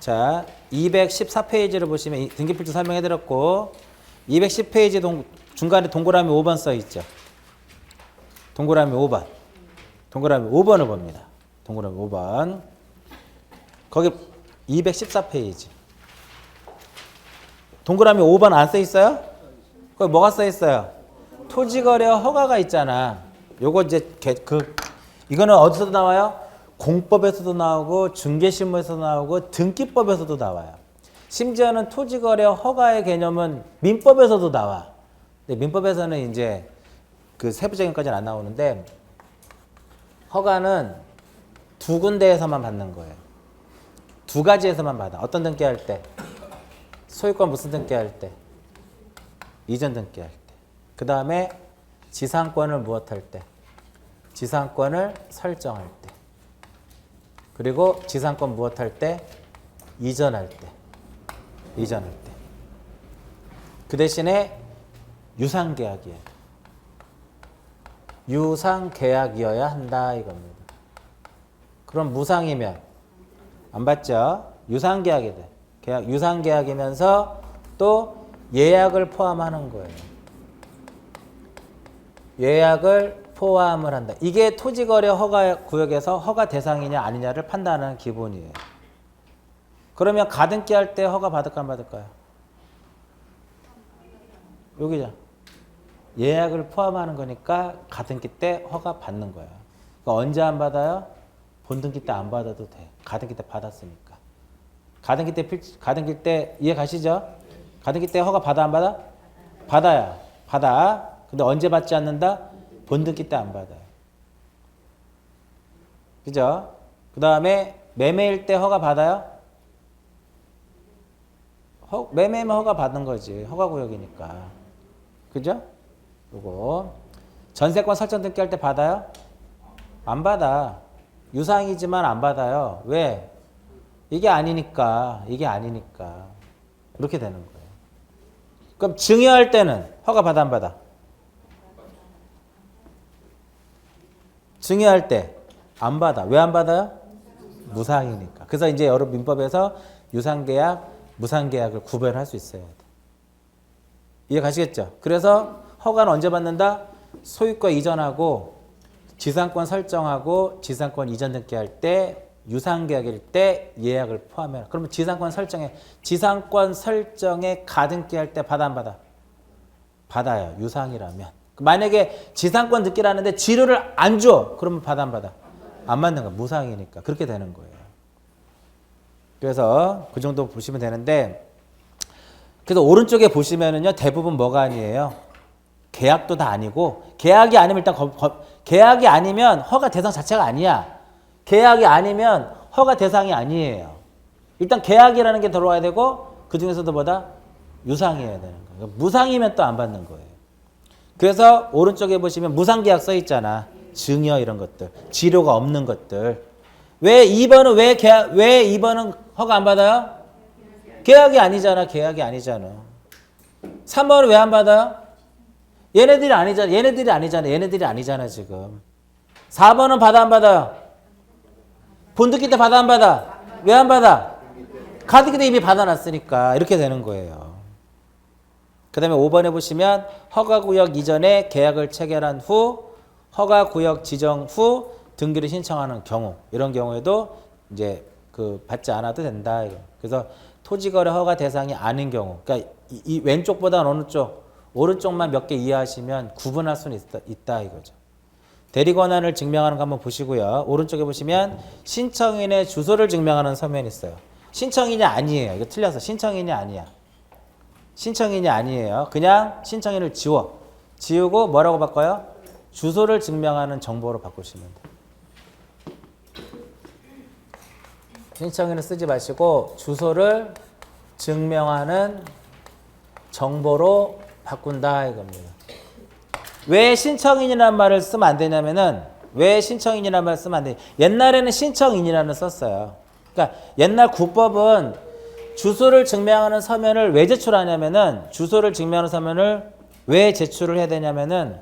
자, 214페이지를 보시면 등기필지 설명해드렸고 210페이지 중간에 동그라미 5번 써있죠. 동그라미 5번. 동그라미 5번을 봅니다. 동그라미 5번. 거기 214페이지. 동그라미 5번 안 써있어요? 거기 뭐가 써있어요? 토지거래 허가가 있잖아. 요거 이제 이거는 어디서도 나와요? 공법에서도 나오고 중개실무에서도 나오고 등기법에서도 나와요. 심지어는 토지거래 허가의 개념은 민법에서도 나와. 근데 민법에서는 이제 그 세부적인 것까지는 안 나오는데 허가는 두 군데에서만 받는 거예요. 두 가지에서만 받아. 어떤 등기할 때? 소유권 무슨 등기할 때? 이전 등기할 때. 그 다음에 지상권을 무엇할 때? 지상권을 설정할 때. 그리고 지상권 무엇할 때? 이전할 때. 이전할 때. 그 대신에 유상계약이에요. 유상계약이어야 한다 이겁니다. 그럼 무상이면 안 받죠? 유상계약이 돼. 유상계약이면서 또 예약을 포함하는 거예요. 예약을 포함을 한다. 이게 토지거래 허가 구역에서 허가 대상이냐 아니냐를 판단하는 기본이에요. 그러면 가등기 할 때 허가 받을까 안 받을까요? 여기죠. 예약을 포함하는 거니까 가등기 때 허가 받는 거야. 그러니까 언제 안 받아요? 본등기 때 안 받아도 돼. 가등기 때 받았으니까. 가등기 때 이해 가시죠? 가등기 때 허가 받아 안 받아? 받아요. 받아. 근데 언제 받지 않는다? 본등기 때 안 받아요. 그죠? 그 다음에 매매일 때 허가 받아요? 매매면 허가 받는 거지. 허가구역이니까. 그죠? 요거. 전세권 설정 등기 할 때 받아요? 안 받아. 유상이지만 안 받아요. 왜? 이게 아니니까. 이게 아니니까. 이렇게 되는 거예요. 그럼 증여할 때는 허가 받아 안 받아? 증여할 때 안 받아. 왜 안 받아요? 무상이니까. 그래서 이제 여러 민법에서 유상계약, 무상계약을 구별할 수 있어야 돼. 이해 가시겠죠? 그래서 허가는 언제 받는다? 소유권 이전하고 지상권 설정하고 지상권 이전 등기할 때 유상계약일 때 예약을 포함해라. 그러면 지상권 설정에 가등기할 때 받아 안 받아? 받아요. 유상이라면. 만약에 지상권 등기라는데 지료를 안 줘. 그러면 받아 안 받아? 안 받는 거야. 무상이니까. 그렇게 되는 거예요. 그래서 그 정도 보시면 되는데 그래서 오른쪽에 보시면은요. 대부분 뭐가 아니에요? 계약도 다 아니고 계약이 아니면 일단 계약이 아니면 허가 대상 자체가 아니야. 계약이 아니면 허가 대상이 아니에요. 일단 계약이라는 게 들어와야 되고 그중에서도 뭐다? 유상이어야 되는 거예요. 무상이면 또 안 받는 거예요. 그래서 오른쪽에 보시면 무상계약 써 있잖아. 증여 이런 것들. 지료가 없는 것들. 왜 2번은 왜 2번은 허가 안 받아요? 계약이 아니잖아. 계약이 아니잖아. 3번은 왜 안 받아요? 얘네들이 아니잖아. 지금. 4번은 받아 안 받아요? 본등기 때 받아 안 받아? 왜 안 받아? 가등기 때 이미 받아놨으니까 이렇게 되는 거예요. 그 다음에 5번에 보시면 허가구역 이전에 계약을 체결한 후 허가구역 지정 후 등기를 신청하는 경우 이런 경우에도 이제 받지 않아도 된다. 그래서 토지거래 허가 대상이 아닌 경우 그러니까 이 왼쪽보다는 어느 쪽? 오른쪽만 몇 개 이해하시면 구분할 수는 있다 이거죠. 대리권한을 증명하는 거 한번 보시고요. 오른쪽에 보시면 신청인의 주소를 증명하는 서면이 있어요. 신청인이 아니에요. 이거 틀려서 신청인이 아니야. 신청인이 아니에요. 그냥 신청인을 지우고 뭐라고 바꿔요? 주소를 증명하는 정보로 바꾸시면 돼요. 신청인을 쓰지 마시고 주소를 증명하는 정보로 바꾼다 이겁니다. 왜 신청인이라는 말을 쓰면 안 되냐면은 옛날에는 신청인이라는 썼어요. 그러니까 옛날 국법은 주소를 증명하는 서면을 왜 제출하냐면은 주소를 증명하는 서면을 왜 제출을 해야 되냐면은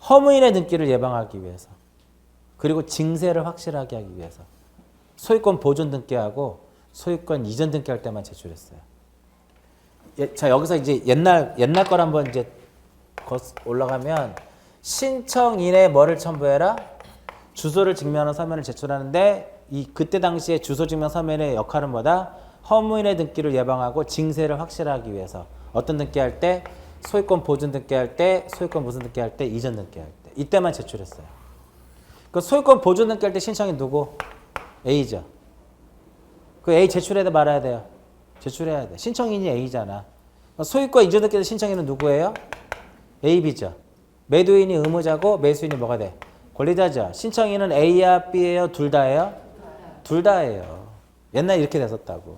허무인의 등기를 예방하기 위해서 그리고 징세를 확실하게 하기 위해서 소유권 보존 등기하고 소유권 이전 등기할 때만 제출했어요. 자, 여기서 이제 옛날 걸 한번 이제 올라가면 신청인의 뭐를 첨부해라? 주소를 증명하는 서면을 제출하는데 그때 당시에 주소 증명 서면의 역할은 뭐다? 허무인의 등기를 예방하고 징세를 확실하기 위해서 어떤 등기할 때? 소유권 보존 등기할 때, 소유권 무슨 등기할 때, 이전 등기할 때 이때만 제출했어요. 그 소유권 보존 등기할 때 신청인 누구? A죠. 그 A 제출해야 돼 말아야 돼요? 제출해야 돼. 신청인이 A잖아. 소유권 이전 등기할 때 신청인은 누구예요? A, B죠. 매도인이 의무자고 매수인이 뭐가 돼? 권리자죠. 신청인은 A야 B예요? 둘 다예요? 둘 다예요. 옛날에 이렇게 됐었다고.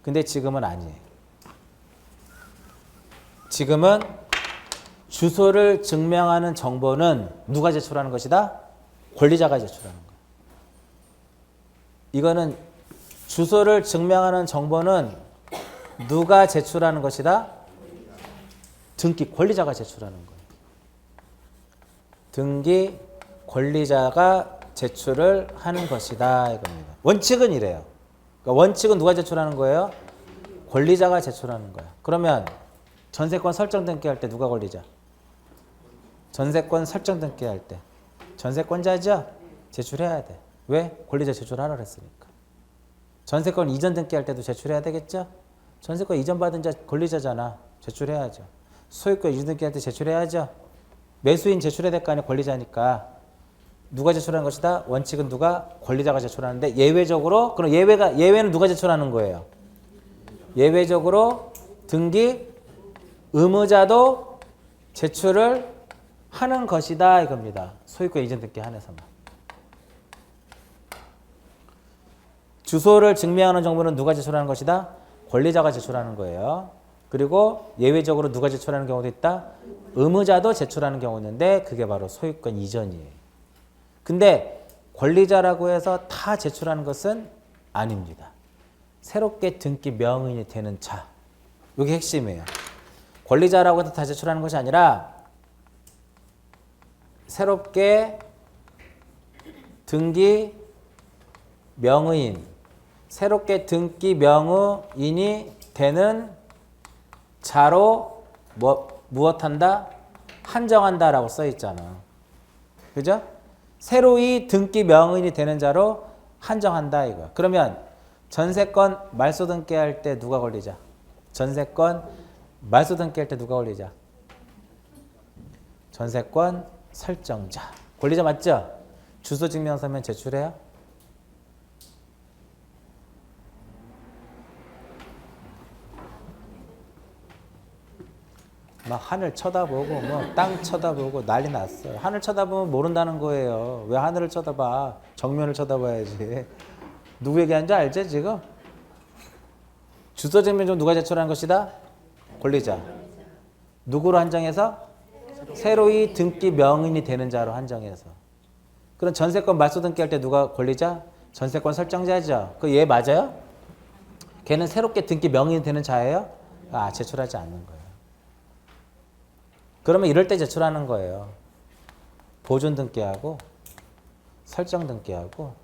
근데 지금은 아니에요. 지금은 주소를 증명하는 정보는 누가 제출하는 것이다? 권리자가 제출하는 거예요. 이거는 주소를 증명하는 정보는 누가 제출하는 것이다? 등기 권리자가 제출하는 거예요. 등기 권리자가 제출을 하는 것이다 이겁니다. 원칙은 이래요. 그러니까 원칙은 누가 제출하는 거예요? 권리자가 제출하는 거야. 그러면 전세권 설정 등기할 때 누가 권리자? 전세권 설정 등기할 때 전세권자죠? 제출해야 돼. 왜? 권리자 제출하라 그랬으니까. 전세권 이전 등기할 때도 제출해야 되겠죠? 전세권 이전 받은 자 권리자잖아. 제출해야죠. 소유권 이전 등기할 때 제출해야죠. 매수인 제출해야 될 거 아니야 권리자니까. 누가 제출하는 것이다? 원칙은 누가? 권리자가 제출하는데 예외적으로 그럼 예외는 누가 제출하는 거예요? 예외적으로 등기 의무자도 제출을 하는 것이다 이겁니다. 소유권 이전 등기 한해서만. 주소를 증명하는 정보는 누가 제출하는 것이다? 권리자가 제출하는 거예요. 그리고 예외적으로 누가 제출하는 경우도 있다? 의무자도 제출하는 경우 있는데 그게 바로 소유권 이전이에요. 근데 권리자라고 해서 다 제출하는 것은 아닙니다. 새롭게 등기 명의인이 되는 자. 이게 핵심이에요. 권리자라고 해서 다 제출하는 것이 아니라 새롭게 등기 명의인, 새롭게 등기 명의인이 되는 자로 무엇한다? 한정한다라고 써 있잖아. 그죠? 새로이 등기 명의인이 되는 자로 한정한다 이거야. 그러면 전세권 말소 등기할 때 누가 권리자? 전세권 말소 등기할 때 누가 권리자? 전세권 설정자. 권리자 맞죠? 주소 증명서면 제출해요? 막 하늘 쳐다보고 뭐 땅 쳐다보고 난리 났어요. 하늘 쳐다보면 모른다는 거예요. 왜 하늘을 쳐다봐? 정면을 쳐다봐야지. 누구 얘기하는지 알죠 지금? 주소 증명서 누가 제출한 것이다? 권리자. 누구로 한정해서? 새로이 등기 명의인이 되는 자로 한정해서. 그럼 전세권 말소 등기할 때 누가 권리자? 전세권 설정자죠. 그 얘 맞아요? 걔는 새롭게 등기 명의인이 되는 자예요? 아, 제출하지 않는 거예요. 그러면 이럴 때 제출하는 거예요. 보존 등기하고 설정 등기하고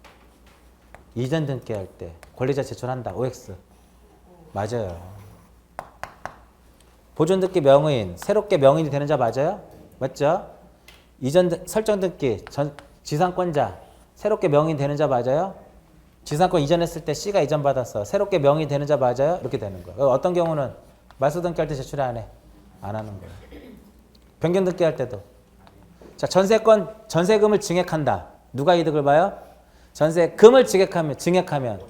이전 등기할 때 권리자 제출한다. OX. 맞아요. 보존 등기 명의인, 새롭게 명의인이 되는 자 맞아요? 맞죠? 이전 설정 등기, 지상권자, 새롭게 명의인 되는 자 맞아요? 지상권 이전했을 때 C가 이전 받았어. 새롭게 명의인 되는 자 맞아요? 이렇게 되는 거예요. 어떤 경우는 말소 등기할 때 제출 안 해? 안 하는 거예요. 변경 등기할 때도. 자, 전세금을 증액한다. 누가 이득을 봐요? 전세금을 증액하면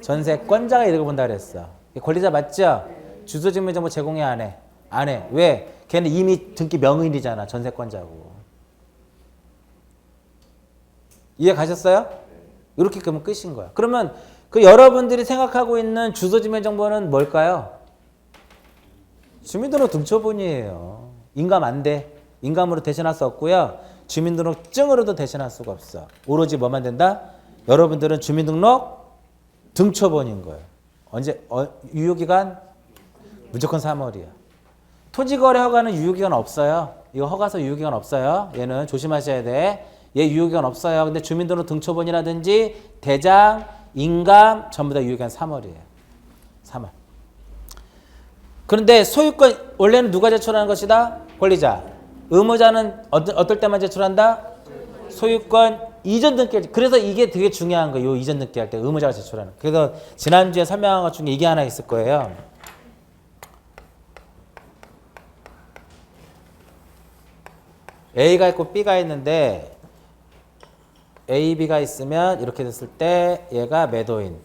전세권자가 이득을 본다 그랬어. 권리자 맞죠? 주소 증명 정보 제공해 안 해? 안 해. 왜? 걔는 이미 등기 명의인이잖아. 전세권자고. 이해 가셨어요? 이렇게 그러면 끝인 거야. 그러면 그 여러분들이 생각하고 있는 주소 증명 정보는 뭘까요? 주민등록 등초본이에요. 인감 안 돼. 인감으로 대신할 수 없고요. 주민등록증으로도 대신할 수가 없어. 오로지 뭐만 된다? 여러분들은 주민등록 등초본인 거예요. 언제 유효기간? 무조건 3월이야. 토지거래 허가는 유효기간 없어요. 이거 허가서 유효기간 없어요. 얘는 조심하셔야 돼. 얘 유효기간 없어요. 근데 주민등록 등초본이라든지 대장, 인감 전부 다 유효기간 3월이에요. 3월. 그런데 소유권 원래는 누가 제출하는 것이다? 권리자. 의무자는 어떨 때만 제출한다? 소유권 이전 등기. 그래서 이게 되게 중요한 거예요. 요 이전 등기할 때 의무자가 제출하는. 그래서 지난주에 설명한 것 중에 이게 하나 있을 거예요. A가 있고 B가 있는데 A, B가 있으면 이렇게 됐을 때 얘가 매도인.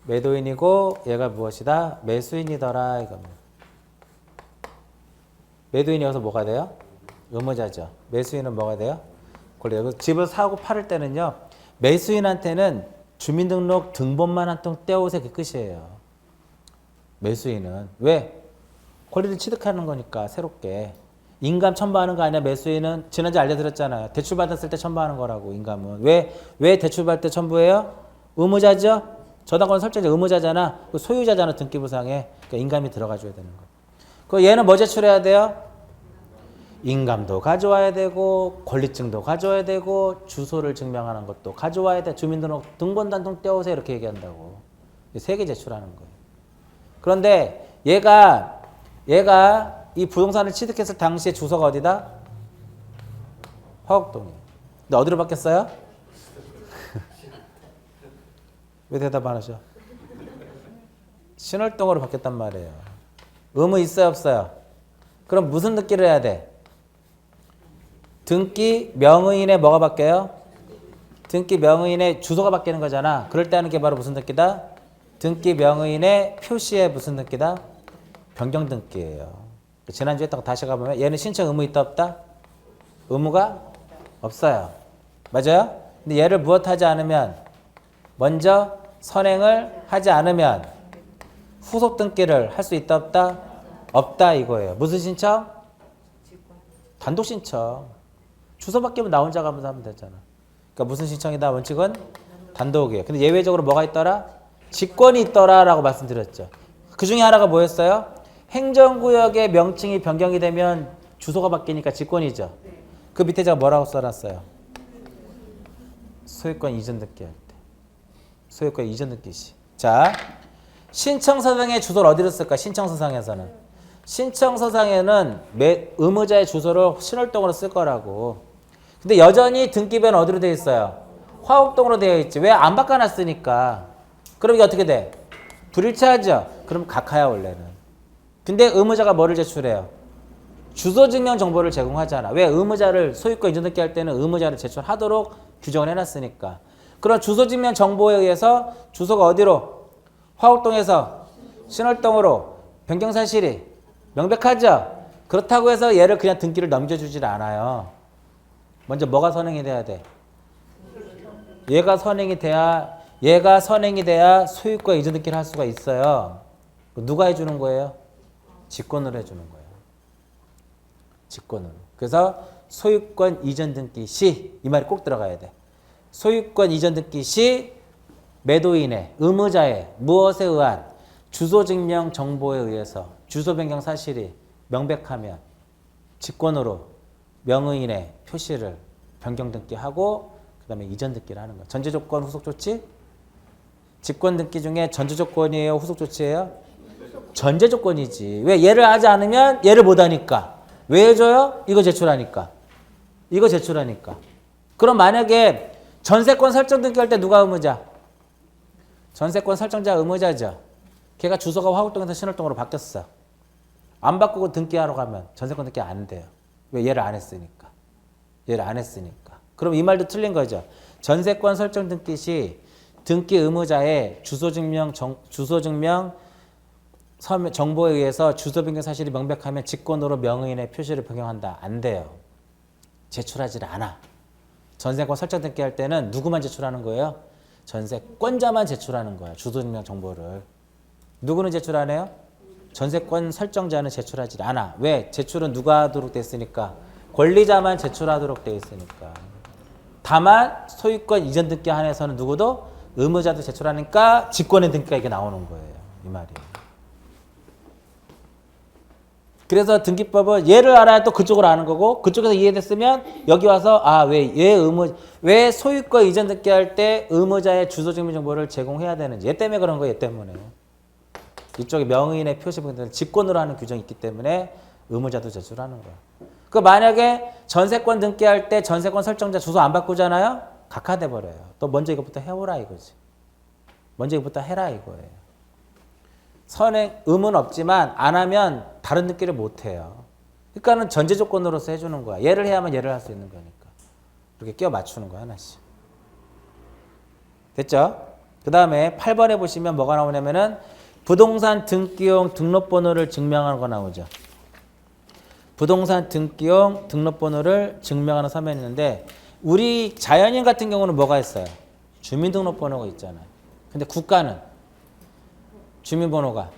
매도인이고 얘가 무엇이다? 매수인이더라 이겁니다. 매도인이 여기서 뭐가 돼요? 의무자죠. 매수인은 뭐가 돼요? 권리자. 집을 사고 팔을 때는요. 매수인한테는 주민등록 등본만 한 통 떼오세요. 그 끝이에요. 매수인은. 왜? 권리를 취득하는 거니까 새롭게. 인감 첨부하는 거 아니야. 매수인은 지난주에 알려드렸잖아요. 대출받았을 때 첨부하는 거라고 인감은. 왜 대출받을 때 첨부해요? 의무자죠. 저당권 설정자 의무자잖아. 소유자잖아. 등기부상에. 그러니까 인감이 들어가줘야 되는 거예요. 그 얘는 뭐 제출해야 돼요? 인감도 가져와야 되고 권리증도 가져와야 되고 주소를 증명하는 것도 가져와야 돼. 주민등록 등본 한 통 떼오세요. 이렇게 얘기한다고. 3개 제출하는 거예요. 그런데 얘가 이 부동산을 취득했을 당시에 주소가 어디다? 화곡동이에요. 근데 어디로 바뀌었어요? 왜 대답 안 하셔? 신월동으로 바뀌었단 말이에요. 의무 있어요 없어요? 그럼 무슨 등기를 해야 돼? 등기 명의인의 뭐가 바뀌어요? 등기 명의인의 주소가 바뀌는 거잖아. 그럴 때 하는 게 바로 무슨 등기다? 등기 명의인의 표시에 무슨 등기다? 변경 등기예요. 지난주에 했던 거 다시 가보면 얘는 신청 의무 있다 없다? 의무가 없어요. 맞아요? 근데 얘를 무엇하지 않으면 먼저 선행을 하지 않으면 후속 등기를 할 수 있다 없다? 없다 이거예요. 무슨 신청? 단독 신청. 주소 바뀌면 나 혼자 가면서 하면 되잖아. 그러니까 무슨 신청이다? 원칙은 단독이에요. 근데 예외적으로 뭐가 있더라? 직권이 있더라라고 말씀드렸죠. 그 중에 하나가 뭐였어요? 행정구역의 명칭이 변경이 되면 주소가 바뀌니까 직권이죠. 그 밑에 제가 뭐라고 써놨어요? 소유권 이전 등기 할 때. 소유권 이전 등기 시. 자, 신청서상의 주소를 어디로 쓸까? 신청서상에서는. 신청서상에는 의무자의 주소를 신월동으로 쓸 거라고. 근데 여전히 등기부는 어디로 되어 있어요? 화곡동으로 되어 있지. 왜? 안 바꿔놨으니까. 그럼 이게 어떻게 돼? 불일치하죠? 그럼 각하야 원래는. 근데 의무자가 뭐를 제출해요? 주소증명 정보를 제공하잖아. 왜? 의무자를 소유권 이전 등기 할 때는 의무자를 제출하도록 규정을 해놨으니까. 그런 주소증명 정보에 의해서 주소가 어디로? 화곡동에서 신월동으로 변경 사실이 명백하죠? 그렇다고 해서 얘를 그냥 등기를 넘겨주질 않아요. 먼저 뭐가 선행이 돼야 돼? 얘가 선행이 돼야 소유권 이전 등기를 할 수가 있어요. 누가 해주는 거예요? 직권으로 해주는 거예요. 직권으로. 그래서 소유권 이전 등기 시, 이 말이 꼭 들어가야 돼. 소유권 이전 등기 시 매도인의 의무자의 무엇에 의한 주소 증명 정보에 의해서 주소 변경 사실이 명백하면 직권으로 명의인의 표시를 변경 등기하고 그다음에 이전 등기를 하는 거예요. 전제 조건, 후속 조치? 직권 등기 중에 전제 조건이에요, 후속 조치예요? 전제 조건이지. 왜? 얘를 하지 않으면 얘를 못 하니까. 왜 해줘요? 이거 제출하니까. 이거 제출하니까. 그럼 만약에 전세권 설정 등기할 때 누가 의무자? 전세권 설정자 의무자죠. 걔가 주소가 화곡동에서 신월동으로 바뀌었어. 안 바꾸고 등기하러 가면 전세권 등기 안 돼요. 왜? 얘를 안 했으니까. 얘를 안 했으니까. 그럼 이 말도 틀린 거죠. 전세권 설정 등기 시 등기 의무자의 주소증명 정보에 의해서 주소 변경 사실이 명백하면 직권으로 명의인의 표시를 변경한다. 안 돼요. 제출하지 않아. 전세권 설정 등기 할 때는 누구만 제출하는 거예요? 전세권자만 제출하는 거예요. 주소 증명 정보를. 누구는 제출 안 해요? 전세권 설정자는 제출하지 않아. 왜? 제출은 누가 하도록 돼 있으니까? 권리자만 제출하도록 돼 있으니까. 다만 소유권 이전 등기 한해서는 누구도 의무자도 제출하니까 직권의 등기가 이게 나오는 거예요. 이 말이에요. 그래서 등기법은 얘를 알아야 또 그쪽을 아는 거고 그쪽에서 이해됐으면 여기 와서 왜 소유권 이전 등기할 때 의무자의 주소 증명 정보를 제공해야 되는지 얘 때문에 그런 거예요. 얘 때문에. 이쪽에 명의인의 표시분들은 직권으로 하는 규정이 있기 때문에 의무자도 제출하는 거야. 그 만약에 전세권 등기할 때 전세권 설정자 주소 안 바꾸잖아요. 각하돼 버려요. 또 먼저 이것부터 해오라 이거지. 먼저 이것부터 해라 이거예요. 선행 의무는 없지만 안 하면 다른 등기를 못 해요. 그러니까는 전제 조건으로서 해주는 거야. 얘를 해야만 얘를 할 수 있는 거니까. 이렇게 끼워 맞추는 거야 하나씩. 됐죠? 그 다음에 8번에 보시면 뭐가 나오냐면은 부동산 등기용 등록번호를 증명하는 거 나오죠. 부동산 등기용 등록번호를 증명하는 서면이 있는데 우리 자연인 같은 경우는 뭐가 있어요? 주민등록번호가 있잖아요. 근데 국가는 주민번호가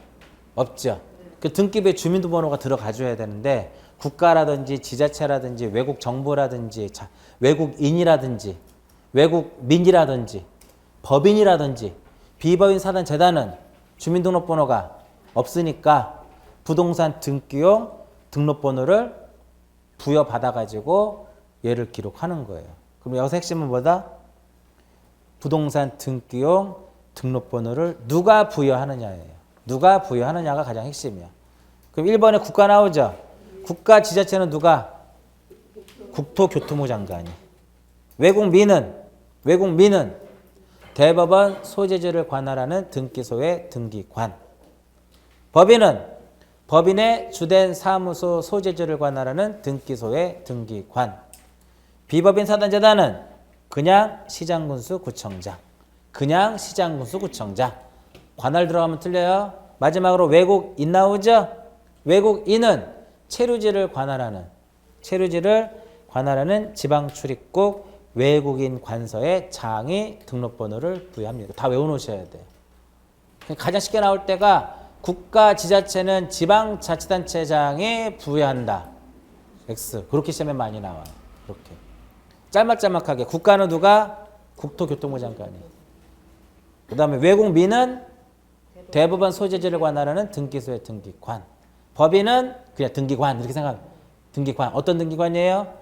없죠. 그 등기부에 주민번호가 들어가줘야 되는데 국가라든지 지자체라든지 외국 정부라든지 외국인이라든지 외국민이라든지 법인이라든지 비법인 사단 재단은 주민등록번호가 없으니까 부동산 등기용 등록번호를 부여받아가지고 얘를 기록하는 거예요. 그럼 여기서 핵심은 뭐다? 부동산 등기용 등록번호를 누가 부여하느냐예요. 누가 부여하느냐가 가장 핵심이야. 그럼 1번에 국가 나오죠. 국가 지자체는 누가? 국토교통부 장관이. 외국민은 대법원 소재지를 관할하는 등기소의 등기관. 법인은 법인의 주된 사무소 소재지를 관할하는 등기소의 등기관. 비법인 사단재단은 그냥 시장군수구청장. 그냥 시장군수구청장. 관할 들어가면 틀려요. 마지막으로 외국인 나오죠. 외국인은 체류지를 관할하는 지방출입국 외국인 관서의 장이 등록번호를 부여합니다. 다 외워놓으셔야 돼요. 가장 쉽게 나올 때가 국가 지자체는 지방자치단체장이 부여한다. X. 그렇게 시험에 많이 나와요. 그렇게. 짤막짤막하게. 국가는 누가? 국토교통부 장관이. 그 다음에 외국민은 대법원 소재지를 관할하는 등기소의 등기관. 법인은 그냥 등기관. 이렇게 생각합니다. 등기관. 어떤 등기관이에요?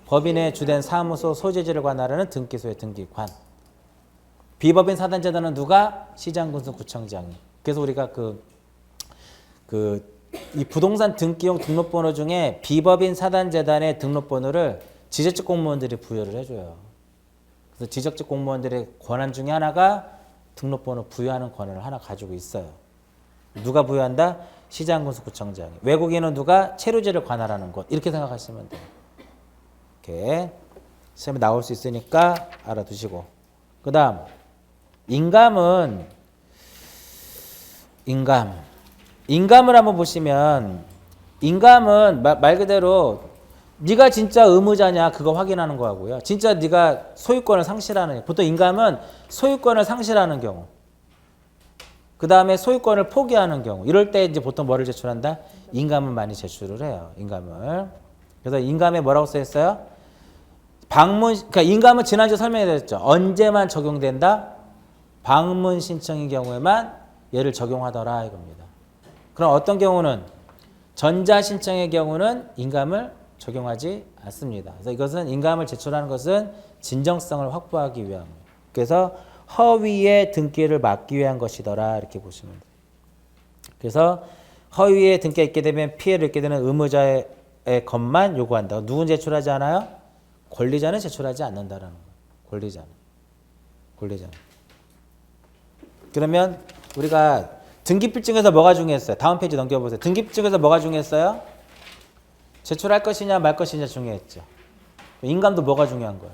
법인의 주된 사무소 소재지를 관할하는 등기소의 등기관. 비법인 사단재단은 누가? 시장군수구청장이. 그래서 우리가 이 부동산 등기용 등록번호 중에 비법인 사단재단의 등록번호를 지적직 공무원들이 부여를 해줘요. 그래서 지적직 공무원들의 권한 중에 하나가 등록번호 부여하는 권한을 하나 가지고 있어요. 누가 부여한다? 시장군수구청장이. 외국인은 누가? 체류지를 관할하는 것. 이렇게 생각하시면 돼요. 이렇게 시험에 나올 수 있으니까 알아두시고. 그 다음 인감을 한번 보시면 인감은 말 그대로 네가 진짜 의무자냐 그거 확인하는 거하고요. 진짜 네가 소유권을 상실하는, 보통 인감은 소유권을 상실하는 경우, 그 다음에 소유권을 포기하는 경우, 이럴 때 이제 보통 뭐를 제출한다? 인감을 많이 제출을 해요. 인감을. 그래서 인감에 뭐라고 써 있어요? 그러니까 인감은 지난주에 설명해 드렸죠. 언제만 적용된다? 방문 신청인 경우에만 얘를 적용하더라 이겁니다. 그럼 어떤 경우는 전자신청의 경우는 인감을 적용하지 않습니다. 그래서 이것은 인감을 제출하는 것은 진정성을 확보하기 위함입니다. 그래서 허위의 등기를 막기 위한 것이더라 이렇게 보시면 돼요. 그래서 허위의 등기가 있게 되면 피해를 입게 되는 의무자의 것만 요구한다. 누군 제출하지 않아요? 권리자는 제출하지 않는다라는 거예요. 권리자는. 그러면 우리가 등기필증에서 뭐가 중요했어요? 다음 페이지 넘겨보세요. 등기필증에서 뭐가 중요했어요? 제출할 것이냐 말 것이냐 중요했죠. 인감도 뭐가 중요한 거예요?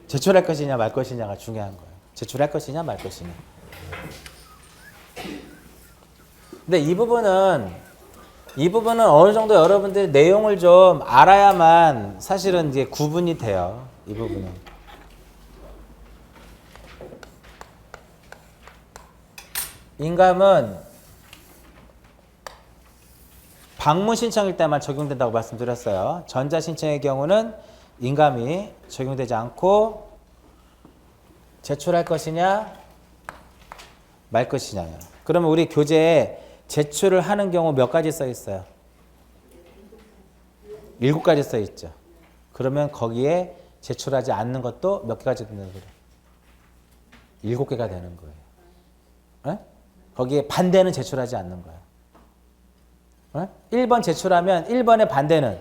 제출할 것이냐 말 것이냐가 중요한 거예요. 제출할 것이냐 말 것이냐. 근데 이 부분은 어느 정도 여러분들이 내용을 좀 알아야만 사실은 이제 구분이 돼요. 이 부분은. 인감은 방문 신청일 때만 적용된다고 말씀드렸어요. 전자 신청의 경우는 인감이 적용되지 않고 제출할 것이냐 말 것이냐요. 그러면 우리 교재에 제출을 하는 경우 몇 가지 써 있어요? 7가지 써 있죠. 그러면 거기에 제출하지 않는 것도 몇 개가 된다고 그래? 7개가 되는 거예요. 에? 거기에 반대는 제출하지 않는 거야. 1번 제출하면 1번의 반대는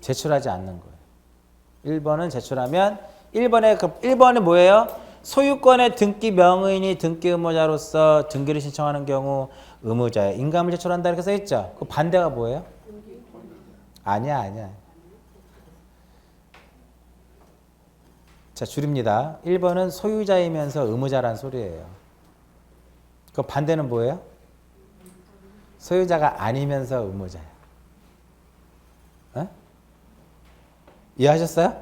제출하지 않는 거예요. 1번은 제출하면 1번은 뭐예요? 소유권의 등기 명의인이 등기 의무자로서 등기를 신청하는 경우 의무자의 인감을 제출한다 이렇게 써 있죠. 그 반대가 뭐예요? 아니야. 자, 줄입니다. 1번은 소유자이면서 의무자란 소리예요. 그 반대는 뭐예요? 소유자가 아니면서 의무자예요. 어? 이해하셨어요?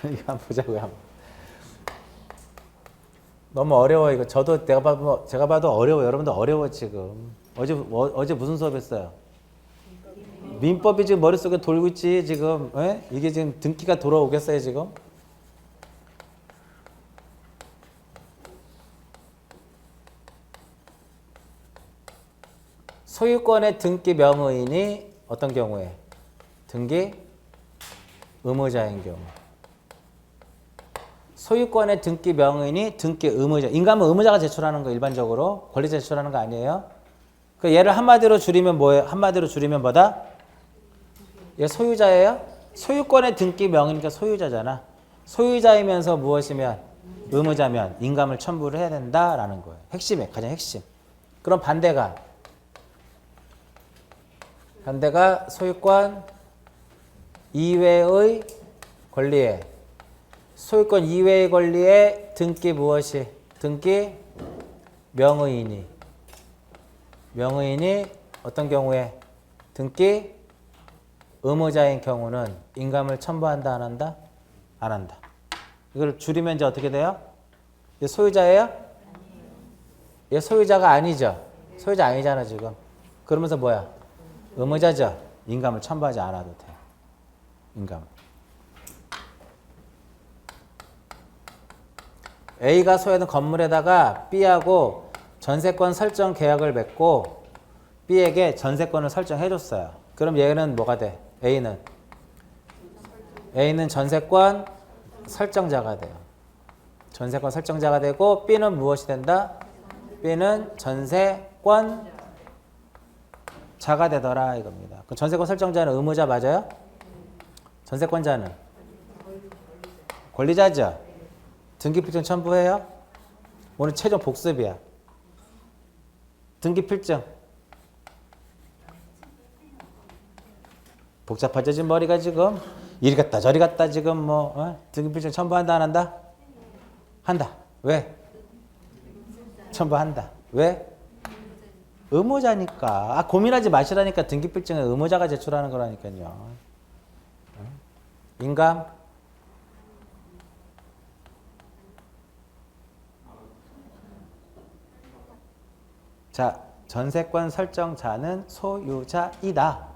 이거 한번 보자고요. 한번. 너무 어려워 이거. 저도 제가 봐도 어려워. 여러분도 어려워 지금. 어제 무슨 수업했어요? 민법이 지금 머릿속에 돌고 있지 지금. 에? 이게 지금 등기가 돌아오겠어요 지금? 소유권의 등기 명의인이 어떤 경우에? 등기 의무자인 경우. 소유권의 등기 명의인이 등기 의무자. 인감은 의무자가 제출하는 거 일반적으로. 권리자 제출하는 거 아니에요? 그 얘를 한마디로 줄이면 뭐예요? 한마디로 줄이면 뭐다? 얘 소유자예요? 소유권의 등기 명의니까 소유자잖아. 소유자이면서 무엇이면? 의무자면 인감을 첨부를 해야 된다라는 거예요. 핵심에 가장 핵심. 그럼 반대가 소유권 이외의 권리에 소유권 이외의 권리에 등기 무엇이? 등기 명의인이 어떤 경우에? 등기 의무자인 경우는 인감을 첨부한다 안 한다? 안 한다. 이걸 줄이면 이제 어떻게 돼요? 얘 소유자예요? 얘 소유자가 아니죠. 소유자 아니잖아 지금. 그러면서 뭐야? 의무자죠. 인감을 첨부하지 않아도 돼. 인감. A가 소유하는 건물에다가 B하고 전세권 설정 계약을 맺고 B에게 전세권을 설정해 줬어요. 그럼 얘는 뭐가 돼? A는 전세권 설정자가 돼요. 전세권 설정자가 되고 B는 무엇이 된다? B는 전세권 자가 되더라 이겁니다. 그럼 전세권 설정자는 의무자 맞아요? 전세권자는 권리자죠. 등기필증 첨부해요? 오늘 최종 복습이야. 등기필증 복잡하죠 지금 머리가 지금. 이리 갔다 저리 갔다 지금 뭐 등기필증 첨부한다 안 한다? 한다. 왜? 첨부한다. 왜? 의무자니까. 고민하지 마시라니까. 등기필증은 의무자가 제출하는 거라니까요. 인감? 자, 전세권 설정자는 소유자이다.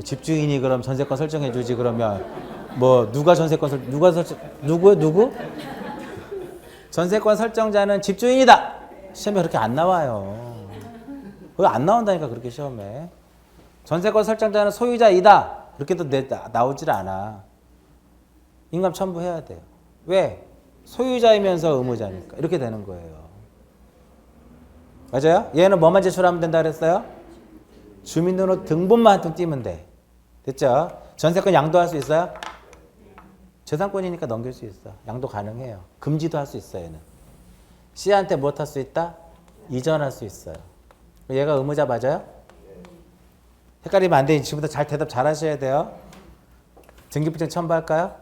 집주인이 그럼 전세권 설정해 주지 그러면 뭐 누가 전세권 누구? 전세권 설정자는 집주인이다. 시험에 그렇게 안 나와요. 그거 안 나온다니까 그렇게 시험에. 전세권 설정자는 소유자이다. 그렇게도 나오질 않아. 인감 첨부해야 돼요. 왜? 소유자이면서 의무자니까. 이렇게 되는 거예요. 맞아요? 얘는 뭐만 제출하면 된다 그랬어요? 주민등록 등본만 한 통 띄면 돼. 됐죠? 전세권 양도할 수 있어요? 재산권이니까 넘길 수 있어. 양도 가능해요. 금지도 할 수 있어 얘는. C한테 뭐 할 수 있다? 이전할 수 있어요. 얘가 의무자 맞아요? 헷갈리면 안 돼. 지금부터 잘 대답 잘 하셔야 돼요. 등기필증 첨부할까요?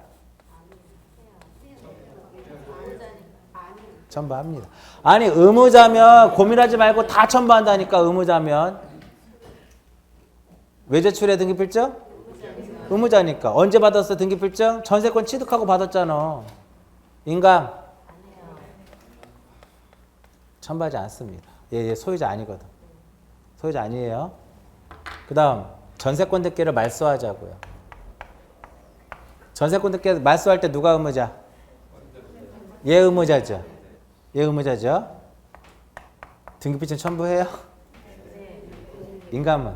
첨부합니다. 아니 의무자면 고민하지 말고 다 첨부한다니까. 의무자면 왜 제출해 등기필증? 의무자니까. 언제 받았어 등기필증? 전세권 취득하고 받았잖아. 인감? 첨부하지 않습니다. 얘 소유자 아니거든. 소유자 아니에요. 그 다음 전세권 등기를 말소하자고요. 전세권 등기 말소할 때 누가 의무자? 얘 의무자죠. 얘 의무자죠. 등기필증 첨부해요? 인감은?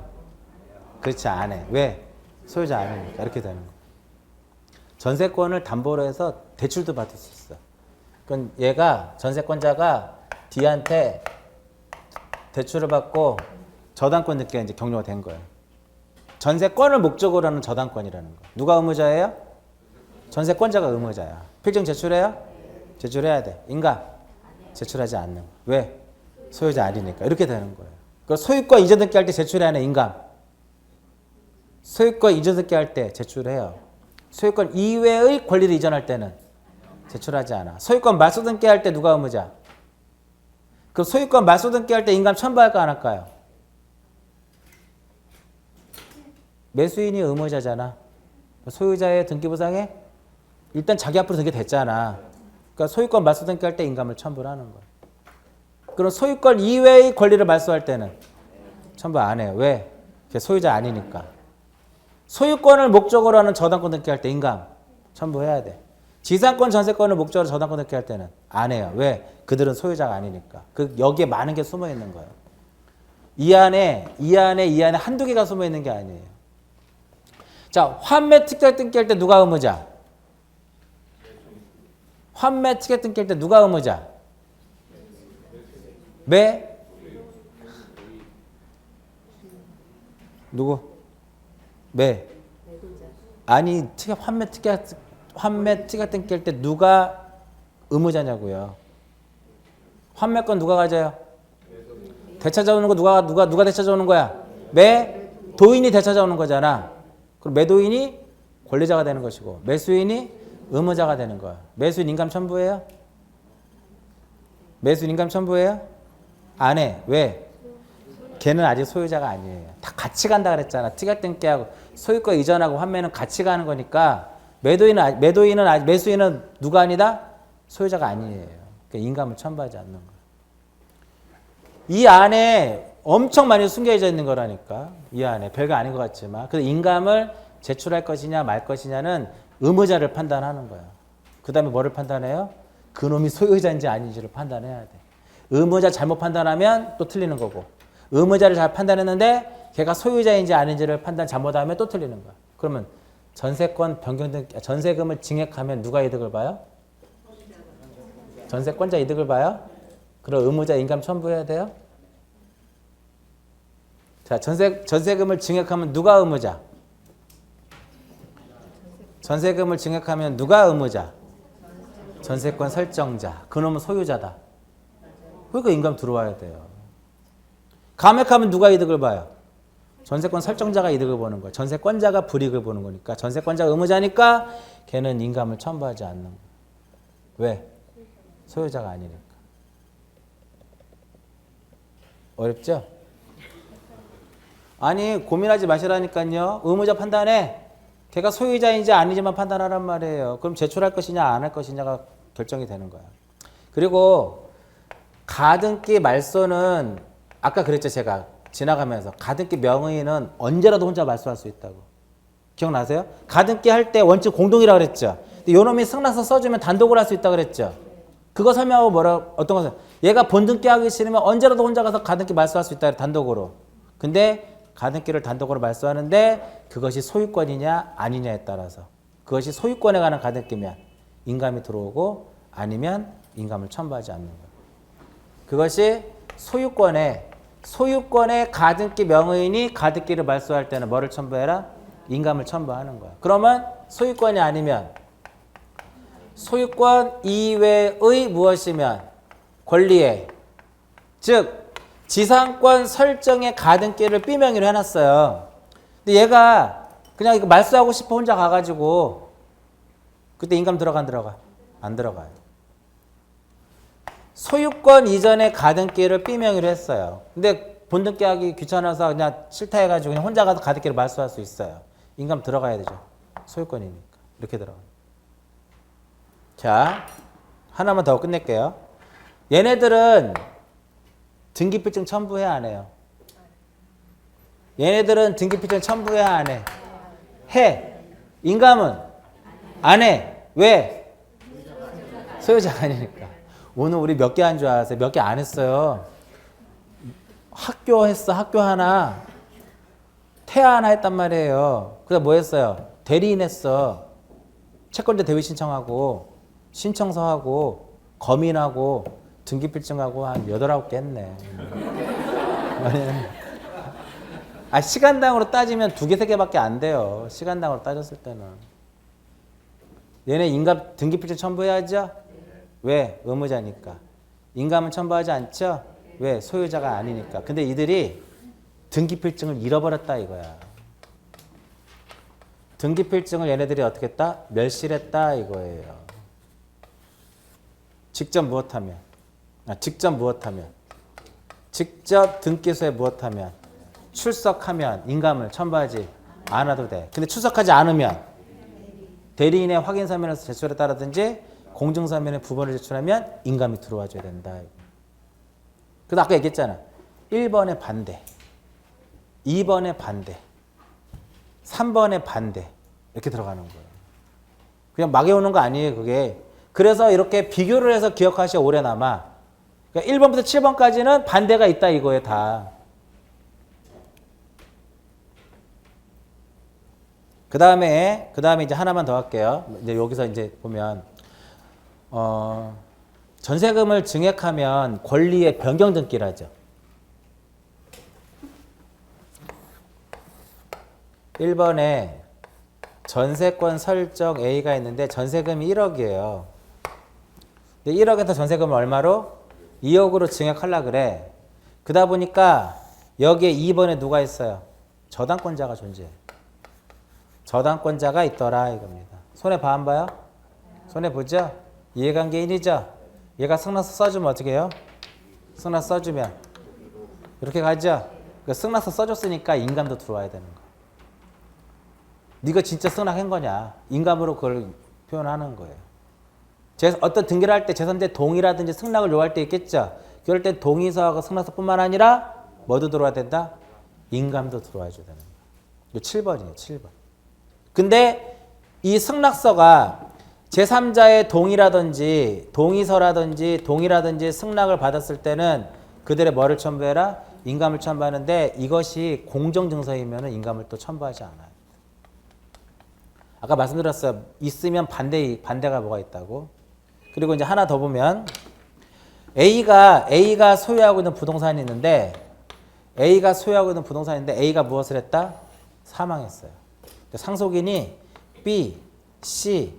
그렇지 안 해. 왜? 소유자 아니니까. 이렇게 되는 거. 전세권을 담보로 해서 대출도 받을 수 있어. 그럼 얘가 전세권자가 D한테 대출을 받고 저당권 넣게 이제 격려가 된 거예요. 전세권을 목적으로 하는 저당권이라는 거. 누가 의무자예요? 전세권자가 의무자야. 필증 제출해요? 제출해야 돼. 인가? 제출하지 않는 거. 왜? 소유자 아니니까. 이렇게 되는 거예요. 그 소유권 이전 등기 할 때 제출해야 하는 인감. 소유권 이전 등기 할 때 제출해요. 소유권 이외의 권리를 이전할 때는 제출하지 않아. 소유권 말소 등기 할 때 누가 의무자? 그 소유권 말소 등기 할 때 인감 첨부할까 안 할까요? 매수인이 의무자잖아. 소유자의 등기부상에 일단 자기 앞으로 등기됐잖아. 그러니까 소유권 말소 등기 할 때 인감을 첨부를 하는 거야. 그럼 소유권 이외의 권리를 말소할 때는 첨부 안 해요. 왜? 소유자 아니니까. 소유권을 목적으로 하는 저당권 등기할 때 인감 첨부해야 돼. 지상권 전세권을 목적으로 저당권 등기할 때는 안 해요. 왜? 그들은 소유자가 아니니까. 여기에 많은 게 숨어 있는 거예요. 이 안에 한두 개가 숨어 있는 게 아니에요. 자, 환매 특약 등기할 때 누가 의무자? 환매 특약 등기할 때 누가 의무자? 매? 누구? 매? 아니, 환매 특약 등기할 때 누가 의무자냐고요. 환매권 누가 가져요? 되찾아오는 거 누가 되찾아오는 거야? 매도인이 되찾아오는 거잖아. 그럼 매도인이 권리자가 되는 것이고 매수인이 의무자가 되는 거야. 매수인 인감 첨부해요? 매수인 인감 첨부해요? 안 해. 왜? 걔는 아직 소유자가 아니에요. 다 같이 간다 그랬잖아. 특약 등기하고 소유권 이전하고 환매는 같이 가는 거니까 매수인은 누가 아니다? 소유자가 아니에요. 그러니까 인감을 첨부하지 않는 거예요. 이 안에 엄청 많이 숨겨져 있는 거라니까. 이 안에 별거 아닌 것 같지만 그래서 인감을 제출할 것이냐 말 것이냐는 의무자를 판단하는 거야. 그 다음에 뭐를 판단해요? 그놈이 소유자인지 아닌지를 판단해야 돼. 의무자 잘못 판단하면 또 틀리는 거고 의무자를 잘 판단했는데 걔가 소유자인지 아닌지를 판단 잘못하면 또 틀리는 거야. 그러면 전세권 변경 등 전세금을 증액하면 누가 이득을 봐요? 전세권자 이득을 봐요? 그럼 의무자 인감 첨부해야 돼요? 자, 전세금을 증액하면 누가 의무자? 전세금을 증액하면 누가 의무자? 전세권 설정자. 그놈은 소유자다. 그러니까 인감 들어와야 돼요. 감액하면 누가 이득을 봐요? 전세권 설정자가 이득을 보는 거야. 전세권자가 불이익을 보는 거니까. 전세권자가 의무자니까 걔는 인감을 첨부하지 않는 거야. 왜? 소유자가 아니니까. 어렵죠? 아니 고민하지 마시라니까요. 의무자 판단해. 걔가 소유자인지 아니지만 판단하란 말이에요. 그럼 제출할 것이냐 안 할 것이냐가 결정이 되는 거야. 그리고 가등기 말소는 아까 그랬죠. 제가 지나가면서 가등기 명의는 언제라도 혼자 말소할 수 있다고. 기억나세요? 가등기 할 때 원칙 공동이라고 그랬죠. 근데 요놈이 승낙서 써주면 단독으로 할 수 있다고 그랬죠. 그거 설명하고 어떤 것은 얘가 본등기 하기 싫으면 언제라도 혼자 가서 가등기 말소할 수 있다. 단독으로. 근데 가등기를 단독으로 말소하는데 그것이 소유권이냐 아니냐에 따라서 그것이 소유권에 관한 가등기면 인감이 들어오고 아니면 인감을 첨부하지 않는 거예요. 그것이 소유권의 가등기 명의인이 가등기를 말소할 때는 뭐를 첨부해라? 인감을 첨부하는 거야. 그러면 소유권이 아니면 소유권 이외의 무엇이면 권리에 즉 지상권 설정의 가등기를 B명의로 해놨어요. 근데 얘가 그냥 이거 말소하고 싶어 혼자 가가지고 그때 인감 들어가 안 들어가? 안 들어가요. 소유권 이전의 가등기를 B명의로 했어요. 근데 본등기 하기 귀찮아서 그냥 싫다 해가지고 그냥 혼자 가서 가등기를 말소할 수 있어요. 인감 들어가야 되죠. 소유권이니까. 이렇게 들어가요. 자, 하나만 더 끝낼게요. 얘네들은 등기필증 첨부해야 안 해요? 얘네들은 등기필증 첨부해야 안 해? 해. 인감은? 안 해. 왜? 소유자가 아니니까. 오늘 우리 몇 개 한 줄 아세요? 몇 개 안 했어요. 학교 했어. 학교 하나. 퇴하나 했단 말이에요. 그래서 뭐 했어요? 대리인 했어. 채권자 대위 신청하고 신청서하고 검인하고 등기필증하고 한 8, 9개 했네. 시간당으로 따지면 2개, 3개밖에 안 돼요. 시간당으로 따졌을 때는. 얘네 인감 등기필증 첨부해야죠? 왜? 의무자니까. 인감은 첨부하지 않죠? 왜? 소유자가 아니니까. 근데 이들이 등기필증을 잃어버렸다 이거야. 등기필증을 얘네들이 어떻게 했다? 멸실했다 이거예요. 직접 무엇하면? 직접 등기소에 무엇하면? 출석하면 인감을 첨부하지 않아도 돼. 근데 출석하지 않으면 대리인의 확인서면에서 제출했다라든지 공증서면에 부본을 제출하면 인감이 들어와줘야 된다. 그래서 아까 얘기했잖아. 1번에 반대, 2번에 반대, 3번에 반대 이렇게 들어가는 거예요. 그냥 막 외우는 거 아니에요 그게. 그래서 이렇게 비교를 해서 기억하셔야 오래 남아. 그러니까 1번부터 7번까지는 반대가 있다 이거예요 다. 그 다음에 이제 하나만 더 할게요. 이제 여기서 이제 보면 전세금을 증액하면 권리의 변경 등기라죠. 1번에 전세권 설정 A가 있는데 전세금이 1억이에요. 근데 1억에서 전세금을 얼마로? 2억으로 증액하려고 그래. 그러다 보니까 여기에 2번에 누가 있어요? 저당권자가 존재해. 저당권자가 있더라 이겁니다. 손해 봐 안 봐요? 손해 보죠? 이해관계인이죠? 얘가 승낙서 써주면 어떻게 해요? 승낙서 써주면 이렇게 가죠? 승낙서 써줬으니까 인감도 들어와야 되는 거. 네가 진짜 승낙한 거냐? 인감으로 그걸 표현하는 거예요. 어떤 등기를 할 때 제3자 동의라든지 승낙을 요구할 때 있겠죠? 그럴 때 동의서하고 승낙서뿐만 아니라 뭐도 들어와야 된다? 인감도 들어와야 되는 거예요. 이거 7번이에요. 7번. 근데 이 승낙서가 제3자의 동의라든지 승낙을 받았을 때는 그들의 뭐를 첨부해라? 인감을 첨부하는데 이것이 공정증서이면 인감을 또 첨부하지 않아요. 아까 말씀드렸어요. 있으면 반대가 뭐가 있다고. 그리고 이제 하나 더 보면 A가 소유하고 있는 부동산이 있는데 A가 무엇을 했다? 사망했어요. 상속인이 B, C,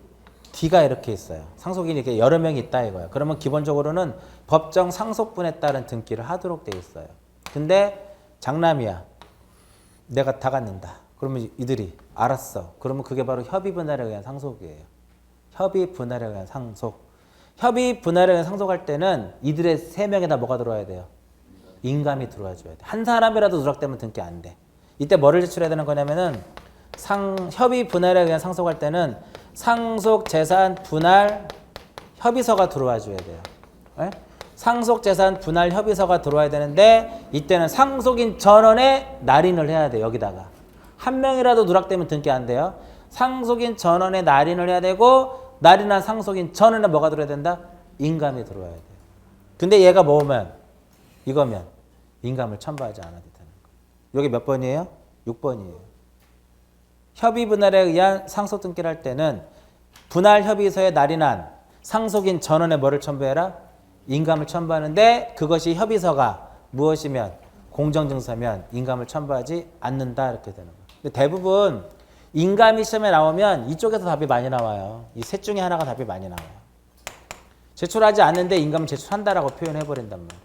D가 이렇게 있어요. 상속인이 이렇게 여러 명이 있다 이거예요. 그러면 기본적으로는 법정 상속분에 따른 등기를 하도록 돼 있어요. 근데 장남이야. 내가 다 갖는다. 그러면 이들이 알았어. 그러면 그게 바로 협의 분할에 의한 상속이에요. 협의 분할에 의한 상속. 협의 분할에 의한 상속할 때는 이들의 3명에다 뭐가 들어와야 돼요? 인감이 들어와 줘야 돼. 한 사람이라도 누락되면 등기 안 돼. 이때 뭐를 제출해야 되는 거냐면은 협의 분할에 의한 상속할 때는 상속 재산 분할 협의서가 들어와 줘야 돼요. 네? 상속 재산 분할 협의서가 들어와야 되는데 이때는 상속인 전원에 날인을 해야 돼요. 여기다가. 한 명이라도 누락되면 등기 안 돼요. 상속인 전원에 날인을 해야 되고 날인한 상속인 전원에 뭐가 들어야 된다? 인감이 들어와야 돼요. 근데 얘가 이거면 인감을 첨부하지 않아도 되는 거예요. 여기 몇 번이에요? 6번이에요. 협의 분할에 의한 상속 등기를 할 때는 분할 협의서에 날인한 상속인 전원에 뭐를 첨부해라? 인감을 첨부하는데 그것이 협의서가 무엇이면 공정증서면 인감을 첨부하지 않는다 이렇게 되는 거예요. 근데 대부분 인감이 시험에 나오면 이쪽에서 답이 많이 나와요. 이 셋 중에 하나가 답이 많이 나와요. 제출하지 않는데 인감을 제출한다라고 표현해버린단 말이에요.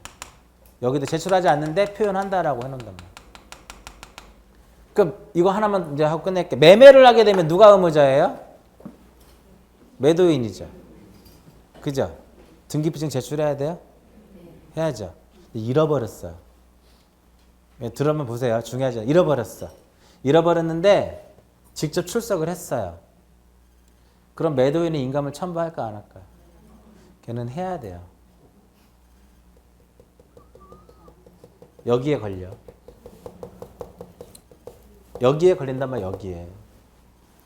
여기도 제출하지 않는데 표현한다라고 해놓는단 말이에요. 그럼 이거 하나만 이제 하고 끝낼게. 매매를 하게 되면 누가 의무자예요? 매도인이죠. 그죠? 등기필증 제출해야 돼요? 해야죠. 잃어버렸어요. 들어보면 보세요. 중요하죠. 잃어버렸는데 직접 출석을 했어요. 그럼 매도인이 인감을 첨부할까 안 할까요? 걔는 해야 돼요. 여기에 걸려. 여기에 걸린단 말이야. 여기에.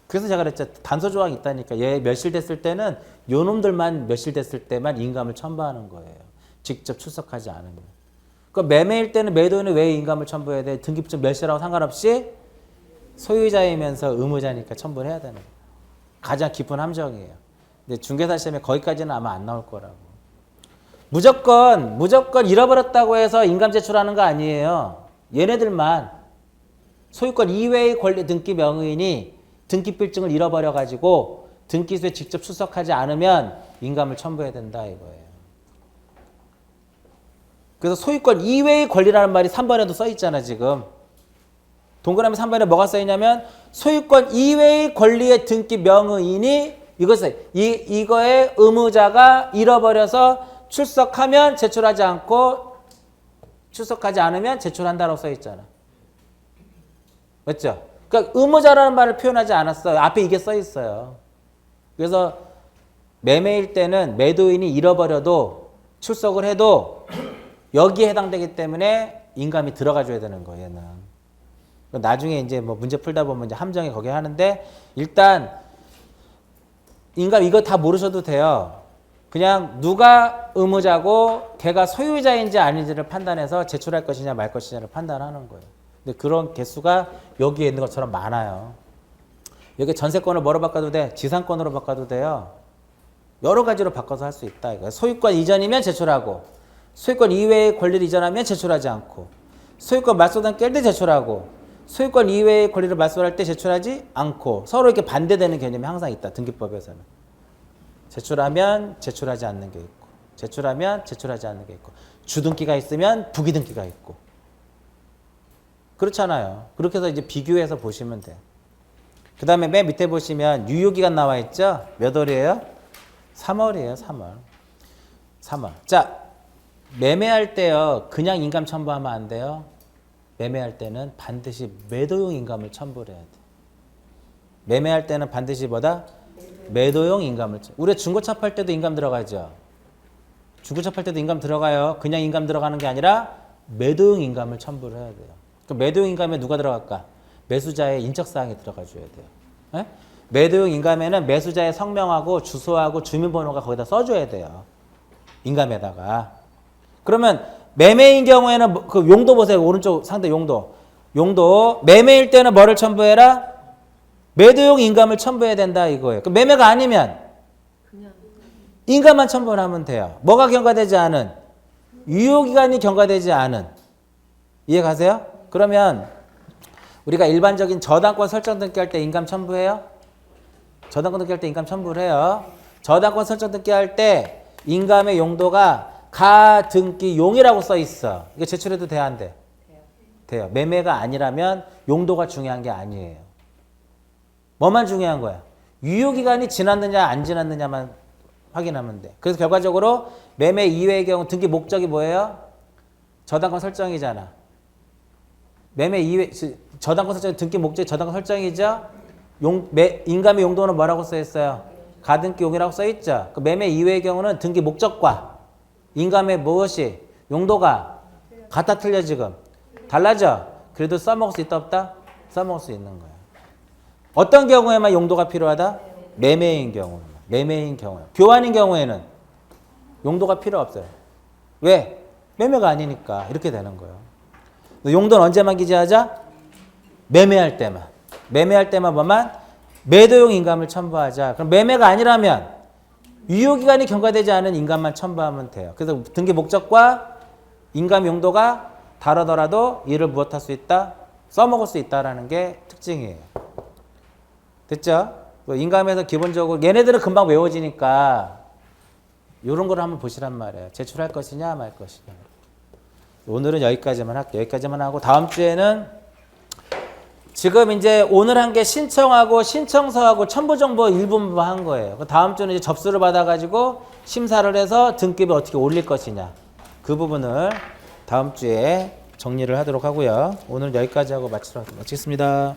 그래서 제가 그랬죠. 단서 조항이 있다니까. 얘 멸실됐을 때는 요놈들만 멸실됐을 때만 인감을 첨부하는 거예요. 직접 출석하지 않으면. 그러니까 매매일 때는 매도인은 왜 인감을 첨부해야 돼? 등기부증 멸실하고 상관없이 소유자이면서 의무자니까 첨부를 해야 되는 거예요. 가장 깊은 함정이에요. 근데 중개사 시험에 거기까지는 아마 안 나올 거라고. 무조건 잃어버렸다고 해서 인감 제출하는 거 아니에요. 얘네들만 소유권 이외의 권리 등기 명의인이 등기필증을 잃어버려가지고 등기소에 직접 출석하지 않으면 인감을 첨부해야 된다 이거예요. 그래서 소유권 이외의 권리라는 말이 3번에도 써 있잖아 지금. 동그라미 3번에 뭐가 써 있냐면 소유권 이외의 권리의 등기 명의인이 이거의 의무자가 잃어버려서 출석하면 제출하지 않고 출석하지 않으면 제출한다라고 써 있잖아. 맞죠? 그러니까 의무자라는 말을 표현하지 않았어요. 앞에 이게 써 있어요. 그래서 매매일 때는 매도인이 잃어버려도 출석을 해도 여기에 해당되기 때문에 인감이 들어가 줘야 되는 거예요. 얘는. 나중에 이제 뭐 문제 풀다 보면 이제 함정에 거기 하는데 일단 인감 이거 다 모르셔도 돼요. 그냥 누가 의무자고 걔가 소유자인지 아닌지를 판단해서 제출할 것이냐 말 것이냐를 판단하는 거예요. 근데 그런 개수가 여기에 있는 것처럼 많아요. 여기 전세권을 뭐로 바꿔도 돼? 지상권으로 바꿔도 돼요. 여러 가지로 바꿔서 할 수 있다. 이거예요. 소유권 이전이면 제출하고 소유권 이외의 권리를 이전하면 제출하지 않고 소유권 말소된 깰 때 제출하고 소유권 이외의 권리를 말소할 때 제출하지 않고 서로 이렇게 반대되는 개념이 항상 있다. 등기법에서는. 제출하면 제출하지 않는 게 있고 제출하면 제출하지 않는 게 있고 주등기가 있으면 부기등기가 있고 그렇잖아요. 그렇게 해서 이제 비교해서 보시면 돼요. 그 다음에 맨 밑에 보시면 유효기간 나와 있죠? 몇 월이에요? 3월이에요. 3월. 자, 매매할 때요. 그냥 인감 첨부하면 안 돼요. 매매할 때는 반드시 매도용 인감을 첨부를 해야 돼. 매매할 때는 반드시 뭐다? 매도용 인감을. 우리 중고차 팔 때도 인감 들어가죠. 중고차 팔 때도 인감 들어가요. 그냥 인감 들어가는 게 아니라 매도용 인감을 첨부를 해야 돼요. 그럼 매도용 인감에 누가 들어갈까? 매수자의 인적사항이 들어가 줘야 돼요. 에? 매도용 인감에는 매수자의 성명하고 주소하고 주민번호가 거기다 써줘야 돼요. 인감에다가. 그러면 매매인 경우에는 그 용도 보세요. 오른쪽 상대 용도. 매매일 때는 뭐를 첨부해라? 매도용 인감을 첨부해야 된다 이거예요. 그 매매가 아니면 인감만 첨부를 하면 돼요. 뭐가 경과되지 않은? 유효기간이 경과되지 않은. 이해 가세요? 그러면 우리가 일반적인 저당권 설정 등기할 때 인감 첨부해요? 저당권 등기할 때 인감 첨부를 해요. 저당권 설정 등기할 때 인감의 용도가 가등기용이라고 써 있어. 이거 제출해도 돼야 안 돼? 돼요. 매매가 아니라면 용도가 중요한 게 아니에요. 뭐만 중요한 거야? 유효기간이 지났느냐 안 지났느냐만 확인하면 돼. 그래서 결과적으로 매매 이외의 경우 등기 목적이 뭐예요? 저당권 설정이잖아. 매매 이외 저당권 설정 등기 목적이 저당권 설정이죠. 인감의 용도는 뭐라고 써 있어요? 가등기용이라고 써 있죠. 그 매매 이외의 경우는 등기 목적과 인감의 무엇이 용도가 같아 틀려 지금 달라져. 그래도 써먹을 수 있다 없다? 써먹을 수 있는 거야. 어떤 경우에만 용도가 필요하다? 매매인 경우. 교환인 경우에는 용도가 필요 없어요. 왜? 매매가 아니니까 이렇게 되는 거예요. 용도는 언제만 기재하자? 매매할 때만 뭐만? 매도용 인감을 첨부하자. 그럼 매매가 아니라면 유효기간이 경과되지 않은 인감만 첨부하면 돼요. 그래서 등기 목적과 인감 용도가 다르더라도 이를 무엇할 수 있다? 써먹을 수 있다라는 게 특징이에요. 됐죠? 인감에서 기본적으로 얘네들은 금방 외워지니까 이런 걸 한번 보시란 말이에요. 제출할 것이냐 말 것이냐. 오늘은 여기까지만 할게요. 여기까지만 하고 다음 주에는 지금 이제 오늘 한 게 신청하고 신청서하고 첨부정보 일부분 한 거예요. 다음 주는 이제 접수를 받아가지고 심사를 해서 등급을 어떻게 올릴 것이냐. 그 부분을 다음 주에 정리를 하도록 하고요. 오늘 여기까지 하고 마치겠습니다.